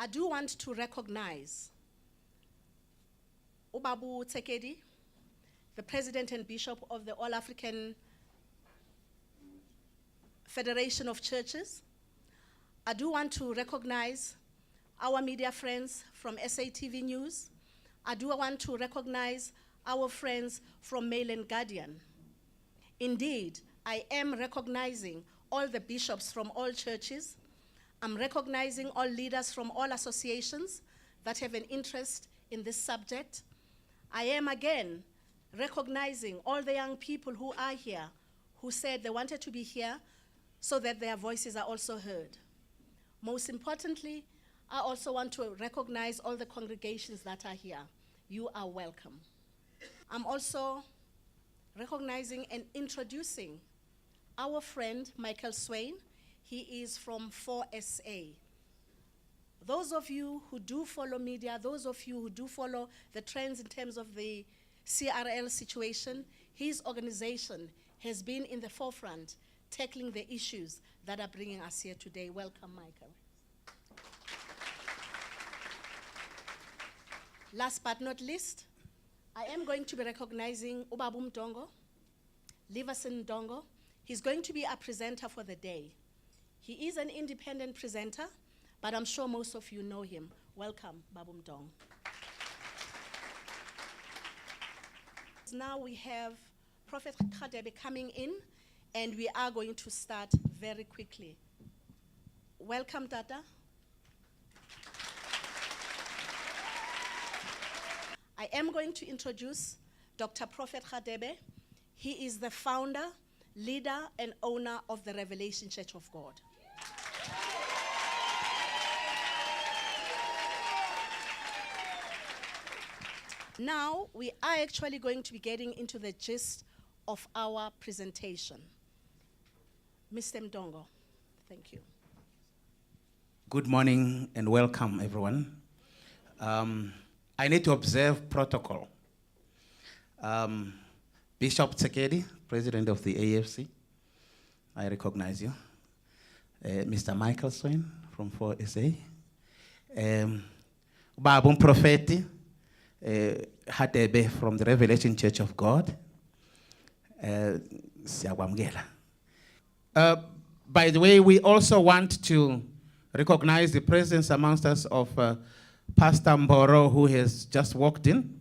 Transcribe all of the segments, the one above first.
I do want to recognize Ubabu Tsekedi, the President and Bishop of the All African Federation of Churches. I do want to recognize our media friends from SATV News. I do want to recognize our friends from Mail and Guardian. Indeed, I am recognizing all the bishops from all churches. I'm recognizing all leaders from all associations that have an interest in this subject. I am again recognizing all the young people who are here, who said they wanted to be here so that their voices are also heard. Most importantly, I also want to recognize all the congregations that are here. You are welcome. I'm also recognizing and introducing our friend, Michael Swain. He is from 4SA. Those of you who do follow media, those of you who do follow the trends in terms of the CRL situation, his organization has been in the forefront tackling the issues that are bringing us here today. Welcome, Michael. Last but not least, I am going to be recognizing Ubabum Dongo, Liverson Dongo. He's going to be our presenter for the day. He is an independent presenter, but I'm sure most of you know him. Welcome, Babum Dong. Now we have Prophet Khadebe coming in, and we are going to start very quickly. Welcome, Tata. I am going to introduce Dr. Prophet Khadebe. He is the founder, leader, and owner of the Revelation Church of God. Now, we are actually going to be getting into the gist of our presentation. Mr. Mdongo, thank you. Good morning and welcome, everyone. I need to observe protocol. Bishop Tsekedi, President of the AAFC, I recognize you. Mr. Michael Swain from 4SA. Babum Profeti, Hadebe from the Revelation Church of God. By the way, we also want to recognize the presence amongst us of Pastor Mboro, who has just walked in.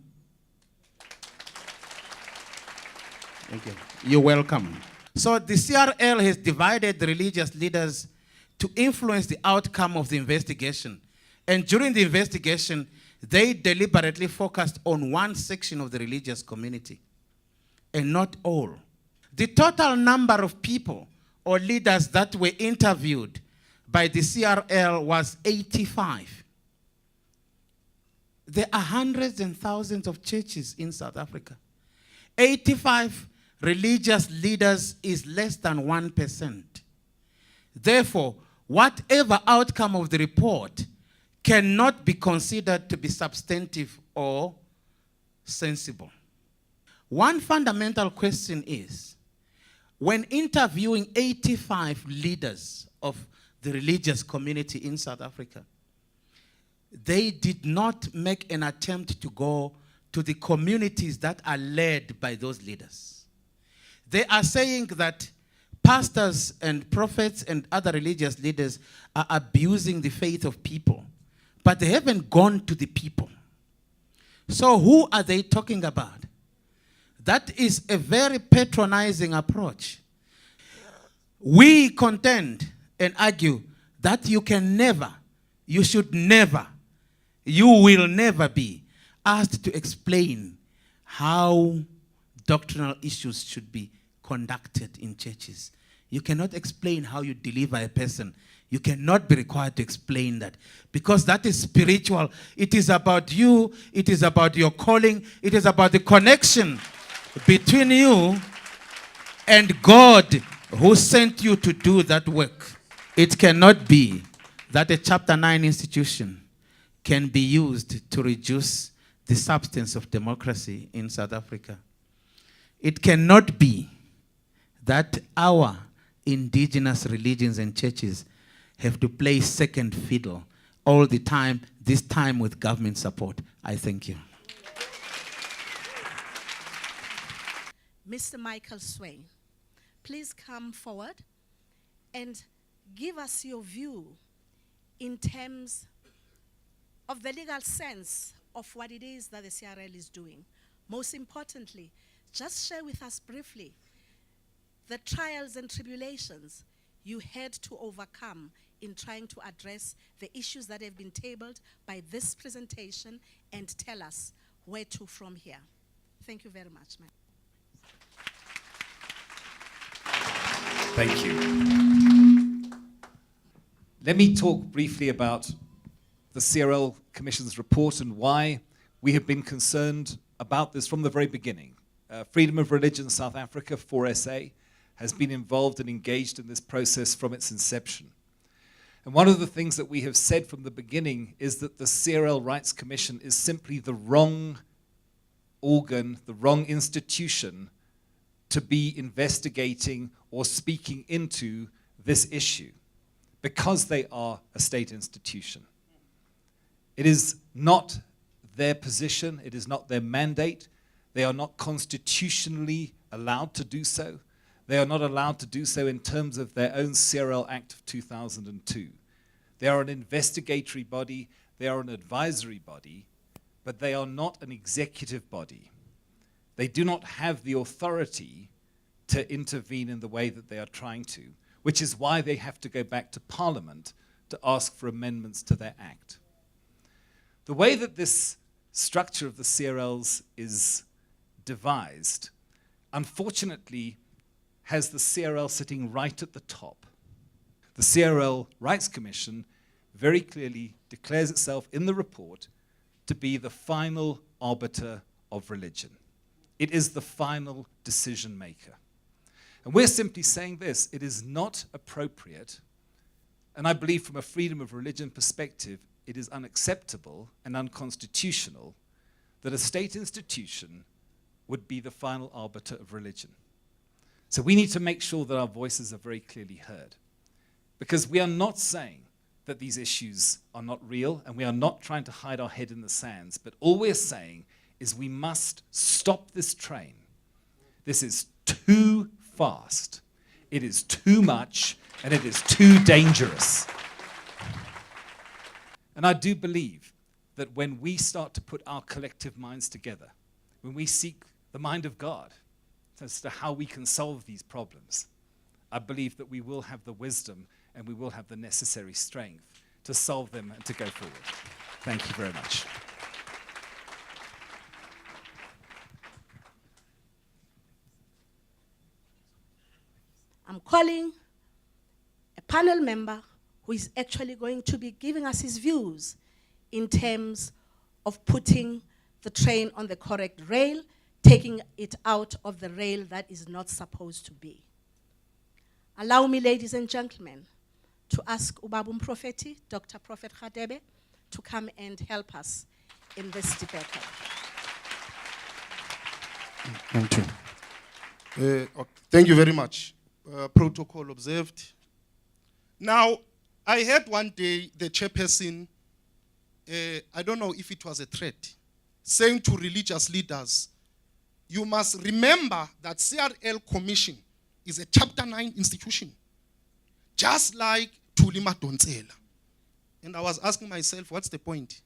Thank you. You're welcome. So the CRL has divided the religious leaders to influence the outcome of the investigation. And during the investigation, they deliberately focused on one section of the religious community and not all. The total number of people or leaders that were interviewed by the CRL was 85. There are hundreds and thousands of churches in South Africa. 85 religious leaders is less than 1%. Therefore, whatever outcome of the report cannot be considered to be substantive or sensible. One fundamental question is, when interviewing 85 leaders of the religious community in South Africa, they did not make an attempt to go to the communities that are led by those leaders. They are saying that pastors and prophets and other religious leaders are abusing the faith of people, but they haven't gone to the people. So who are they talking about? That is a very patronizing approach. We contend and argue that you can never, you should never, you will never be asked to explain how doctrinal issues should be conducted in churches. You cannot explain how you deliver a person. You cannot be required to explain that, because that is spiritual. It is about you. It is about your calling. It is about the connection between you and God who sent you to do that work. It cannot be that a Chapter 9 institution can be used to reduce the substance of democracy in South Africa. It cannot be that our indigenous religions and churches have to play second fiddle all the time, this time with government support. I thank you. Mr. Michael Swain, please come forward and give us your view in terms of the legal sense of what it is that the CRL is doing. Most importantly, just share with us briefly the trials and tribulations you had to overcome in trying to address the issues that have been tabled by this presentation, and tell us where to from here. Thank you very much, ma'am. Thank you. Let me talk briefly about the CRL Commission's report and why we have been concerned about this from the very beginning. Freedom of Religion South Africa, 4SA, has been involved and engaged in this process from its inception. And one of the things that we have said from the beginning is that the CRL Rights Commission is simply the wrong organ, the wrong institution to be investigating or speaking into this issue, because they are a state institution. It is not their position, it is not their mandate. They are not constitutionally allowed to do so. They are not allowed to do so in terms of their own CRL Act of 2002. They are an investigatory body, they are an advisory body, but they are not an executive body. They do not have the authority to intervene in the way that they are trying to, which is why they have to go back to Parliament to ask for amendments to their Act. The way that this structure of the CRLs is devised, unfortunately, has the CRL sitting right at the top. The CRL Rights Commission very clearly declares itself in the report to be the final arbiter of religion. It is the final decision maker. And we're simply saying this: it is not appropriate, and I believe from a freedom of religion perspective, it is unacceptable and unconstitutional that a state institution would be the final arbiter of religion. So we need to make sure that our voices are very clearly heard, because we are not saying that these issues are not real, and we are not trying to hide our head in the sands, but all we're saying is we must stop this train. This is too fast, it is too much, and it is too dangerous. And I do believe that when we start to put our collective minds together, when we seek the mind of God as to how we can solve these problems, I believe that we will have the wisdom and we will have the necessary strength to solve them and to go forward. Thank you very much. I'm calling a panel member who is actually going to be giving us his views in terms of putting the train on the correct rail, taking it out of the rail that is not supposed to be. Allow me, ladies and gentlemen, to ask Ubabum Propheti, Dr. Prophet Khadebe, to come and help us in this debate. Thank you. Thank you very much. Protocol observed. Now, I heard one day the chairperson, I don't know if it was a threat, saying to religious leaders, you must remember that CRL Commission is a Chapter 9 institution, just like Tulima Donsela. And I was asking myself, what's the point?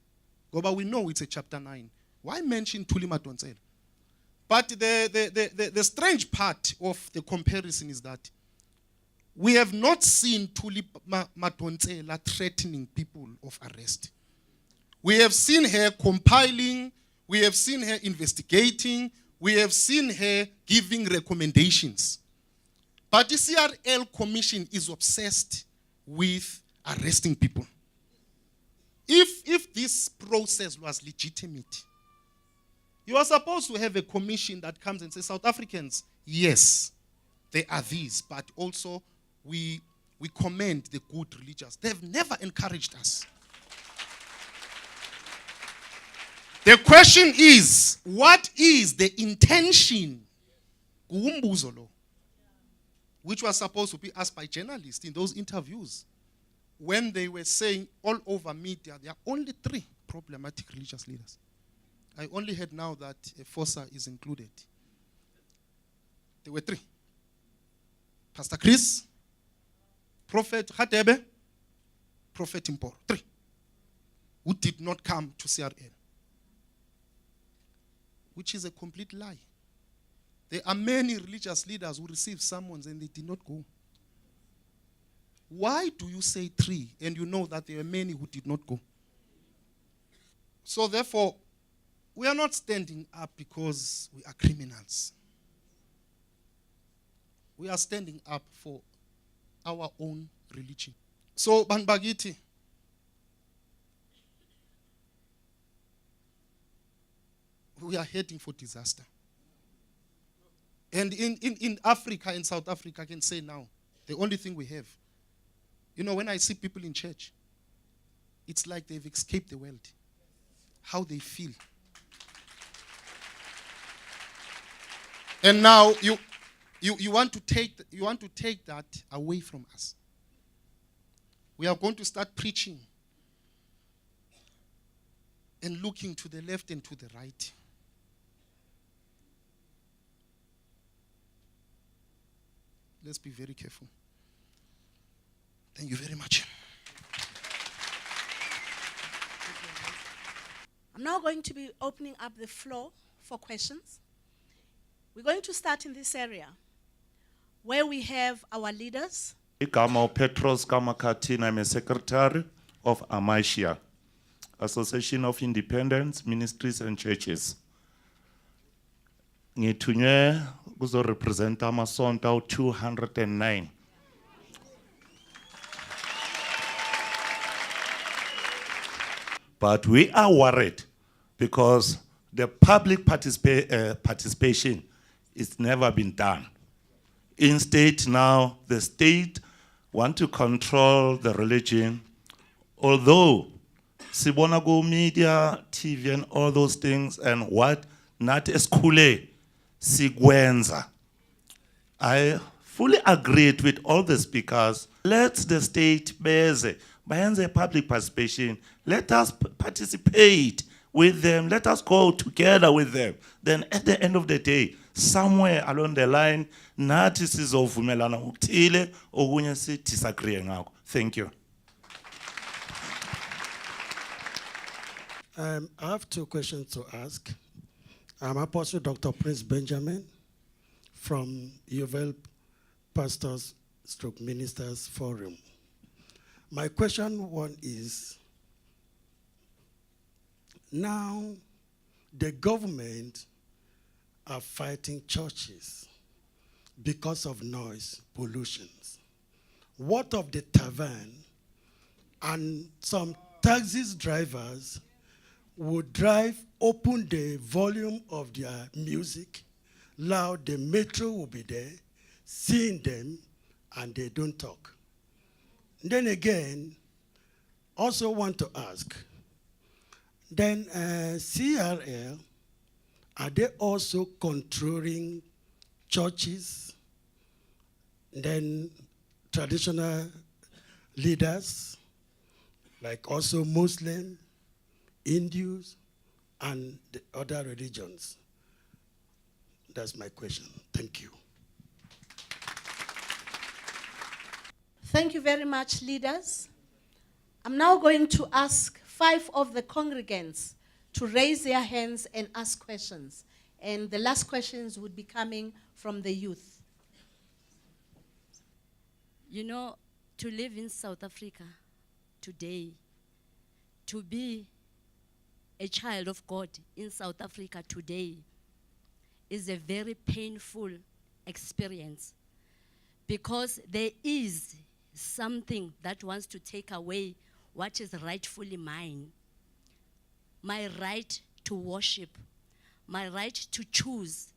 Goba, we know it's a Chapter 9. Why mention Tulima Donsela? But the strange part of the comparison is that we have not seen Tulima Madonsela threatening people of arrest. We have seen her compiling, we have seen her investigating, we have seen her giving recommendations. But the CRL Commission is obsessed with arresting people. If this process was legitimate, you are supposed to have a commission that comes and says, South Africans, yes, there are these, but also we commend the good religious. They've never encouraged us. The question is, what is the intention? Which was supposed to be asked by journalists in those interviews. when they were saying all over media, there are only 3 problematic religious leaders. I only heard now that Fossa is included. There were 3. Pastor Chris, Prophet Hadebe, Prophet Impor. 3. Who did not come to CRL. Which is a complete lie. There are many religious leaders who received summons and they did not go. Why do you say 3 and you know that there are many who did not go? So therefore, we are not standing up because we are criminals. We are standing up for our own religion. So, Banbagiti, we are heading for disaster. And in Africa, in South Africa, I can say now, the only thing we have, you know, when I see people in church, it's like they've escaped the world. How they feel. And now you want to take that away from us. We are going to start preaching and looking to the left and to the right. Let's be very careful. Thank you very much. I'm now going to be opening up the floor for questions. We're going to start in this area where we have our leaders. Igama Petros Kamakati, I'm a secretary of Amasia, Association of Independent Ministries and Churches. Ngithunywe kuzo represent amasonto 209. But we are worried because the public participation is never been done. Instead, now the state want to control the religion, although sibona go media, TV and all those things, and what not eskule sigwenza. I fully agreed with all the speakers. Let the state bayenze public participation. Let us participate with them. Let us go together with them. Then at the end of the day, somewhere along the line, nathi sizovumelana ukuthile okunye si disagree ngakho. Thank you. I have 2 questions to ask. I'm Apostle Dr. Prince Benjamin from Yovel Pastors / Ministers Forum. My question 1 is, now the government are fighting churches because of noise pollution. What of the tavern and some taxi drivers would drive, open the volume of their music, loud, the metro will be there, seeing them, and they don't talk. Then again, also want to ask, then CRL, are they also controlling churches, then traditional leaders, like also Muslim, Hindus, and the other religions? That's my question. Thank you. Thank you very much, leaders. I'm now going to ask 5 of the congregants to raise their hands and ask questions. And the last questions would be coming from the youth. You know, to live in South Africa today, to be a child of God in South Africa today is a very painful experience, because there is something that wants to take away what is rightfully mine. My right to worship, my right to choose,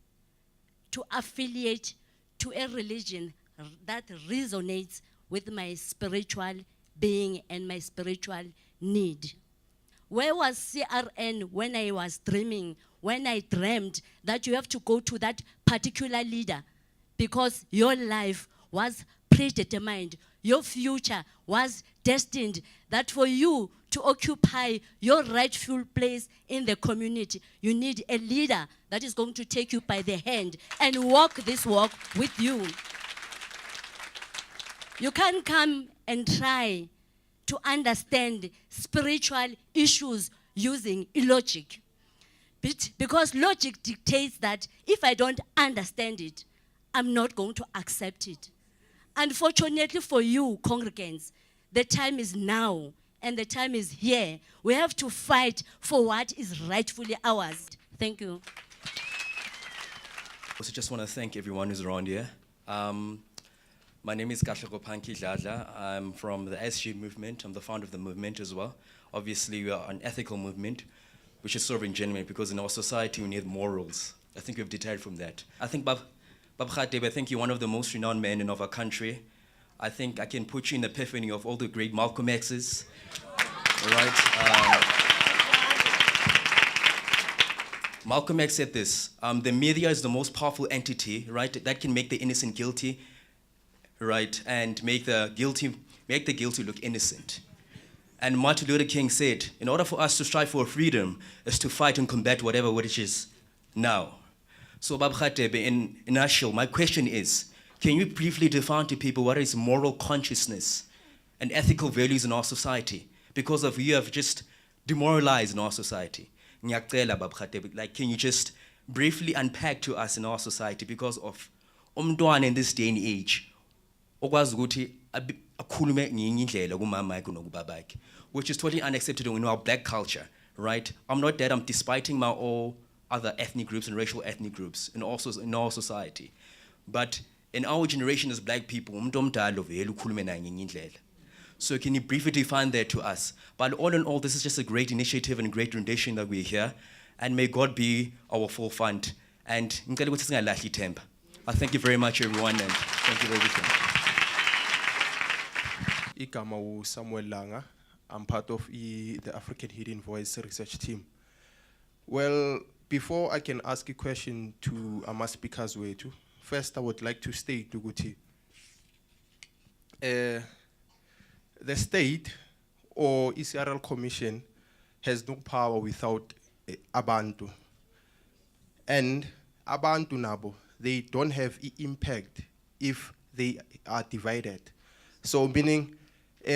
to affiliate to a religion that resonates with my spiritual being and my spiritual need. Where was CRN when I was dreaming, when I dreamed that you have to go to that particular leader because your life was predetermined, your future was destined that for you to occupy your rightful place in the community, you need a leader that is going to take you by the hand and walk this walk with you. You can't come and try to understand spiritual issues using illogic. Because logic dictates that if I don't understand it, I'm not going to accept it. Unfortunately for you, congregants, the time is now and the time is here. We have to fight for what is rightfully ours. Thank you. I also just want to thank everyone who's around here. My name is Kahleko Dladla. I'm from the SG movement. I'm the founder of the movement as well. Obviously, we are an ethical movement, which is serving genuinely because in our society we need morals. I think we've detailed from that. I think Bab Khatib, I think you're one of the most renowned men in our country. I think I can put you in the epiphany of all the great Malcolm X's, right? Malcolm X said this, the media is the most powerful entity, right, that can make the innocent guilty, right, and make the guilty look innocent. And Martin Luther King said, in order for us to strive for freedom is to fight and combat whatever which is now. So Bab Khatib, in a nutshell, my question is, can you briefly define to people what is moral consciousness and ethical values in our society? Because of you have just demoralized in our society. Like, can you just briefly unpack to us in our society because of umntwana in this day and age, which is totally unacceptable in our black culture, right? I'm not that I'm despiting my all other ethnic groups and racial ethnic groups in our society. But in our generation as black people, so can you briefly define that to us? But all in all, this is just a great initiative and a great rendition that we're here. And may God be our forefront. And I thank you very much, everyone, and thank you for everything. Igama Samuel Langa. I'm part of the African Hidden Voice research team. Well, before I can ask a question to Ama speakers wetu, first I would like to state ukuthi the state or Israel Commission has no power without abantu. And abantu nabo, they don't have impact if they are divided. So meaning,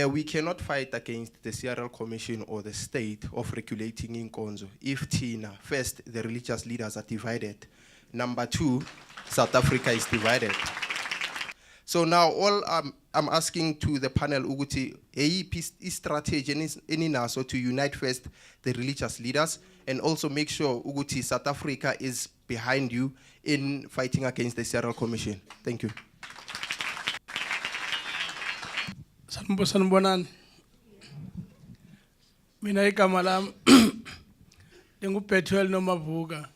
we cannot fight against the CRL Commission or the state of regulating inkonzo if Tina, first, the religious leaders are divided. Number two, South Africa is divided. So now all I'm asking to the panel, Uguti, a strategy so to unite first the religious leaders and also make sure Uguti, South Africa is behind you in fighting against the CRL Commission. Thank you. Sanibonani. Mina igama lami ngingubethuel Nomavuka.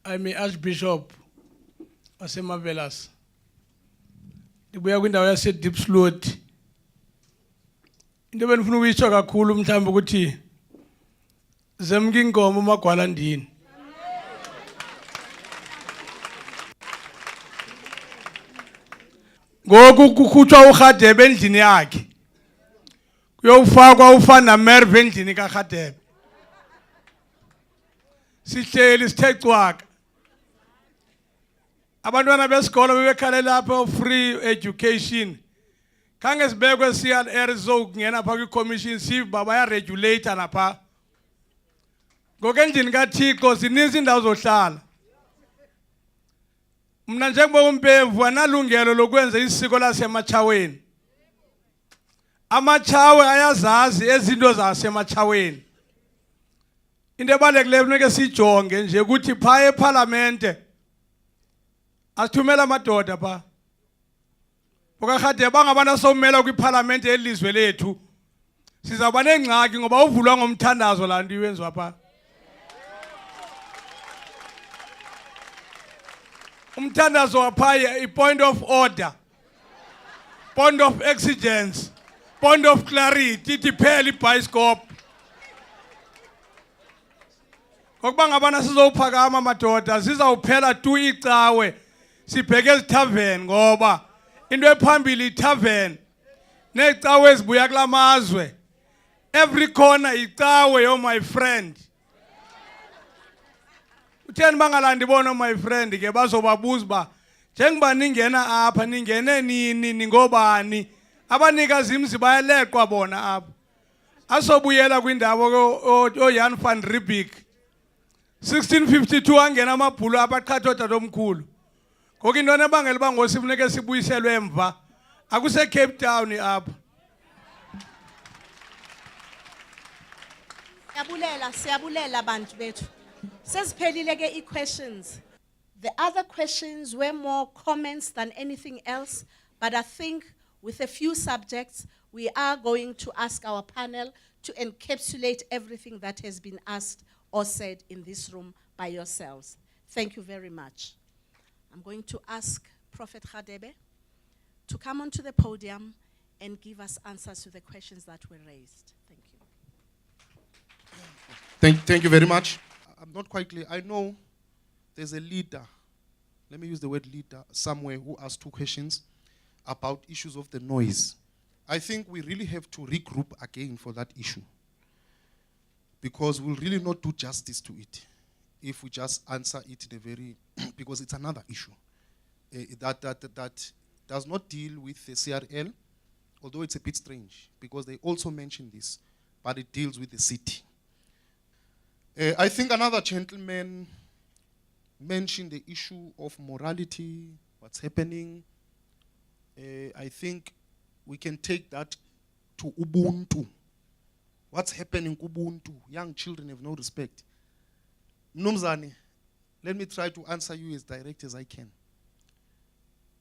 I'm Archbishop wasemavelas. Ndibuya kwindawo yase Deep Slot. Into benifuna ukuyisho kakhulu mhlawumbe ukuthi zemke inkomo magwalandini. Ngoku kukhutshwa uRhadebe endlini yakhe. Kuyofakwa ufana Merve endlini kaRhadebe. Sihleli sithe cwaka. Abantwana besikolo bebekhala lapha free education. Khange sibekwe CRR zokungena pha kwi-commission siba baya regulate lapha. Ngokendlini kaThixo sininzi indawo zohlala. Mna njengoba uMpemvu analungelo lokwenza isiko lasemachaweni. Amachawe ayazazi ezinto zasemachaweni. Into ebalulekileyo funeke sijonge nje ukuthi pha eParliamente asithumela amadoda pha. Bokahade bangabana somela kwiParliamente elizwe lethu. Sizawuba nengxaki ngoba uvulwa ngomthandazo la nto iwenziwa pha. Umthandazo waphaya i-point of order, point of exigence, point of clarity, ithi phela ibhayiscope. Ngokuba ngabana sizowuphakama madoda sizawuphela tu icawe sibheke ezithaveni ngoba into ephambili ithaveni necawe ezibuya kula mazwe. Every corner icawe, oh my friend. Utheni bangalandi bona my friend ke bazobabuza ba njengoba ningena apha ningene nini ningobani abanikazi imzi bayaleqwa bona apha asobuyela kwindawo oYan van Riebeeck 1652 angena amabhulu abaqhatha otatomkhulu ngoku into nebangela uba ngosifuneke sibuyiselwe emva akuse Cape Town apha. Siyabulela bantu bethu. Seziphelile ke questions. The other questions were more comments than anything else, but I think with a few subjects, we are going to ask our panel to encapsulate everything that has been asked or said in this room by yourselves. Thank you very much. I'm going to ask Prophet Khadebe to come onto the podium and give us answers to the questions that were raised. Thank you. Thank you very much. I'm not quite clear. I know there's a leader, let me use the word leader, somewhere who asked 2 questions about issues of the noise. I think we really have to regroup again for that issue, because we'll really not do justice to it if we just answer it in a very, because it's another issue that does not deal with the CRL, although it's a bit strange, because they also mention this, but it deals with the city. I think another gentleman mentioned the issue of morality, what's happening. I think we can take that to Ubuntu. What's happening in Ubuntu? Young children have no respect. Mnumzane, let me try to answer you as direct as I can.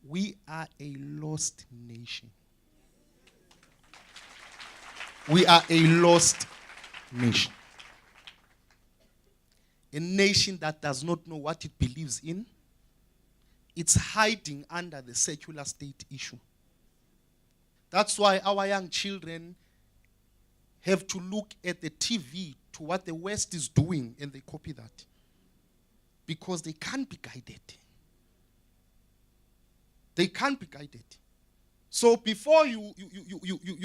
We are a lost nation. We are a lost nation. A nation that does not know what it believes in. It's hiding under the secular state issue. That's why our young children have to look at the TV to what the West is doing, and they copy that. Because they can't be guided. They can't be guided. So before you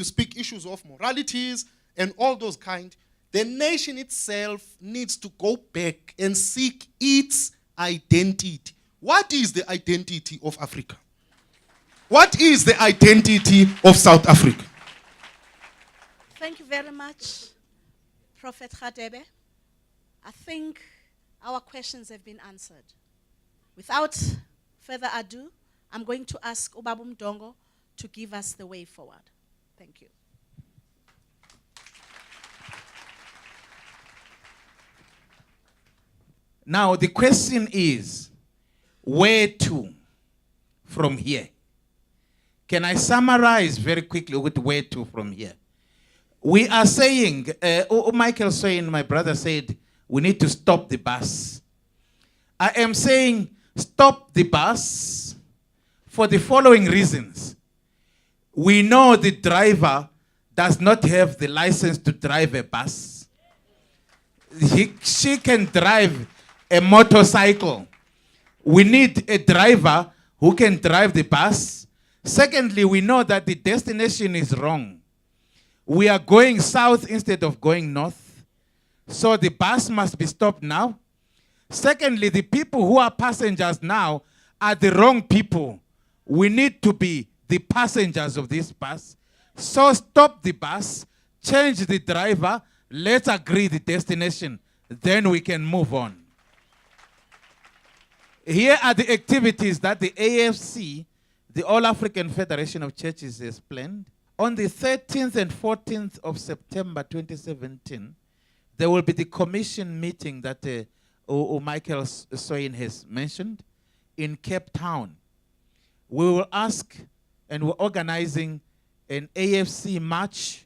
speak issues of moralities and all those kind, the nation itself needs to go back and seek its identity. What is the identity of Africa? What is the identity of South Africa? Thank you very much, Prophet Khadebe. I think our questions have been answered. Without further ado, I'm going to ask Ubaba Mdongo to give us the way forward. Thank you. Now, the question is, where to from here? Can I summarize very quickly with where to from here? We are saying, Michael saying, my brother said, we need to stop the bus. I am saying, stop the bus for the following reasons. We know the driver does not have the license to drive a bus. She can drive a motorcycle. We need a driver who can drive the bus. Secondly, we know that the destination is wrong. We are going south instead of going north. So the bus must be stopped now. Secondly, the people who are passengers now are the wrong people. We need to be the passengers of this bus. So stop the bus, change the driver, let's agree the destination. Then we can move on. Here are the activities that the AAFC, the All African Federation of Churches, has planned. On the 13th and 14th of September 2017, there will be the commission meeting that Michael Soin has mentioned in Cape Town. We will ask, and we're organizing an AFC march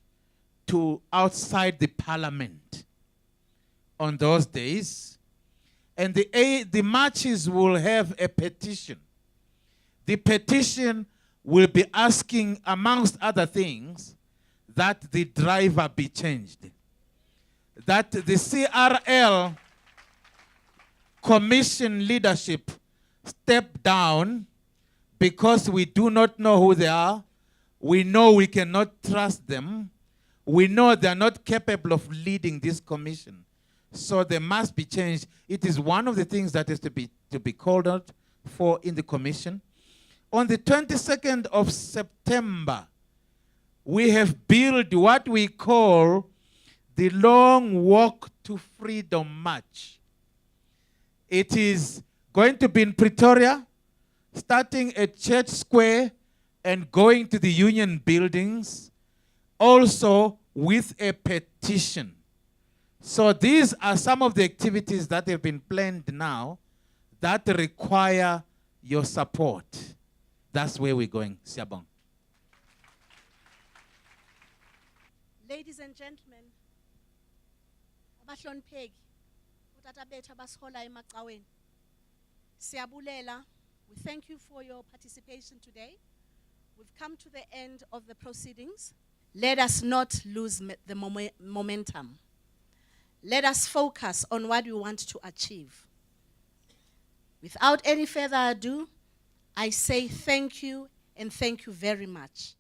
to outside the parliament on those days. And the marches will have a petition. The petition will be asking, amongst other things, that the driver be changed. That the CRL commission leadership step down because we do not know who they are. We know we cannot trust them. We know they're not capable of leading this commission. So they must be changed. It is one of the things that is to be called out for in the commission. On the 22nd of September, we have built what we call the Long Walk to Freedom March. It is going to be in Pretoria, starting at Church Square and going to the union buildings, also with a petition. So these are some of the activities that have been planned now that require your support. That's where we're going. Siyabong. Ladies and gentlemen, abahlonipheki, utata bethu abasihola emacaweni. Siyabulela. We thank you for your participation today. We've come to the end of the proceedings. Let us not lose the momentum. Let us focus on what we want to achieve. Without any further ado, I say thank you and thank you very much.